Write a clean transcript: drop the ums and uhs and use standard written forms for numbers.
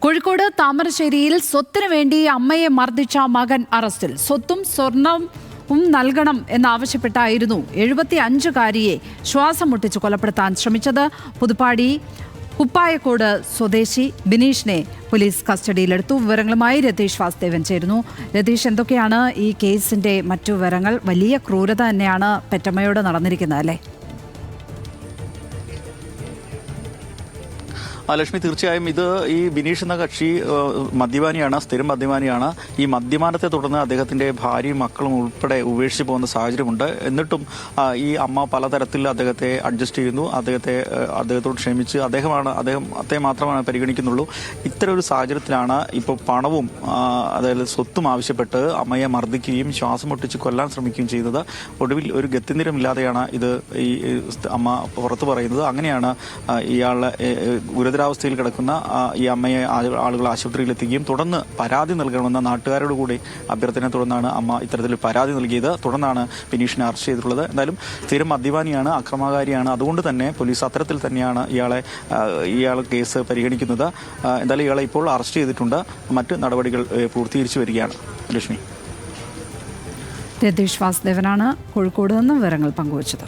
കോഴിക്കോട് താമരശ്ശേരിയിൽ സ്വത്തിനു വേണ്ടി അമ്മയെ മർദ്ദിച്ച മകൻ അറസ്റ്റിൽ. സ്വത്തും സ്വർണവും നൽകണം എന്നാവശ്യപ്പെട്ടായിരുന്നു 75-കാരിയെ ശ്വാസം മുട്ടിച്ച് കൊലപ്പെടുത്താൻ ശ്രമിച്ചത്. പുതുപ്പാടി കുപ്പായക്കോട് സ്വദേശി ബിനീഷിനെ പോലീസ് കസ്റ്റഡിയിലെടുത്തു. വിവരങ്ങളുമായി രതീഷ് വാസുദേവൻ ചേരുന്നു. രതീഷ്, എന്തൊക്കെയാണ് ഈ കേസിന്റെ മറ്റു വിവരങ്ങൾ? വലിയ ക്രൂരത തന്നെയാണ് പെറ്റമ്മയോട് നടന്നിരിക്കുന്നത്, അല്ലേ? ലക്ഷ്മി, തീർച്ചയായും ഇത് ഈ ബിനീഷ് എന്ന കക്ഷി മദ്യപാനിയാണ്, സ്ഥിരം മദ്യപാനിയാണ്. ഈ മദ്യപാനത്തെ തുടർന്ന് അദ്ദേഹത്തിന്റെ ഭാര്യയും മക്കളും ഉൾപ്പെടെ ഉപേക്ഷിച്ച് പോകുന്ന സാഹചര്യമുണ്ട്. എന്നിട്ടും ഈ അമ്മ പലതരത്തിൽ അദ്ദേഹത്തെ അഡ്ജസ്റ്റ് ചെയ്യുന്നു, അദ്ദേഹത്തോട് ക്ഷമിച്ച് അദ്ദേഹത്തെ മാത്രമാണ് പരിഗണിക്കുന്നുള്ളൂ. ഇത്തരം ഒരു സാഹചര്യത്തിലാണ് ഇപ്പോൾ പണവും അതായത് സ്വത്തും ആവശ്യപ്പെട്ട് അമ്മയെ മർദ്ദിക്കുകയും ശ്വാസം മുട്ടിച്ച് കൊല്ലാൻ ശ്രമിക്കുകയും ചെയ്യുന്നത്. ഒടുവിൽ ഒരു ഗത്യന്തരമില്ലാതെയാണ് ഇത് ഈ അമ്മ പുറത്തു പറയുന്നത്. അങ്ങനെയാണ് ഇയാളെ ഗുരുതരാവസ്ഥയിൽ കിടക്കുന്ന ഈ അമ്മയെ ആളുകൾ ആശുപത്രിയിലെത്തുകയും തുടർന്ന് പരാതി നൽകണമെന്ന നാട്ടുകാരോട് കൂടി അഭ്യർത്ഥനയെ തുടർന്നാണ് അമ്മ ഇത്തരത്തിൽ പരാതി നൽകിയത്. തുടർന്നാണ് ബിനീഷിനെ അറസ്റ്റ് ചെയ്തിട്ടുള്ളത്. എന്തായാലും സ്ഥിരം മദ്യപാനിയാണ്, അക്രമകാരിയാണ്. അതുകൊണ്ട് തന്നെ പോലീസ് അത്തരത്തിൽ തന്നെയാണ് ഇയാൾ കേസ് പരിഗണിക്കുന്നത്. എന്തായാലും ഇയാളെ ഇപ്പോൾ അറസ്റ്റ് ചെയ്തിട്ടുണ്ട്. മറ്റ് നടപടികൾ പൂർത്തീകരിച്ചു വരികയാണ്. ലക്ഷ്മി. രതീഷ് വാസുദേവനാണ് കോഴിക്കോട് നിന്ന് വിവരങ്ങൾ പങ്കുവച്ചത്.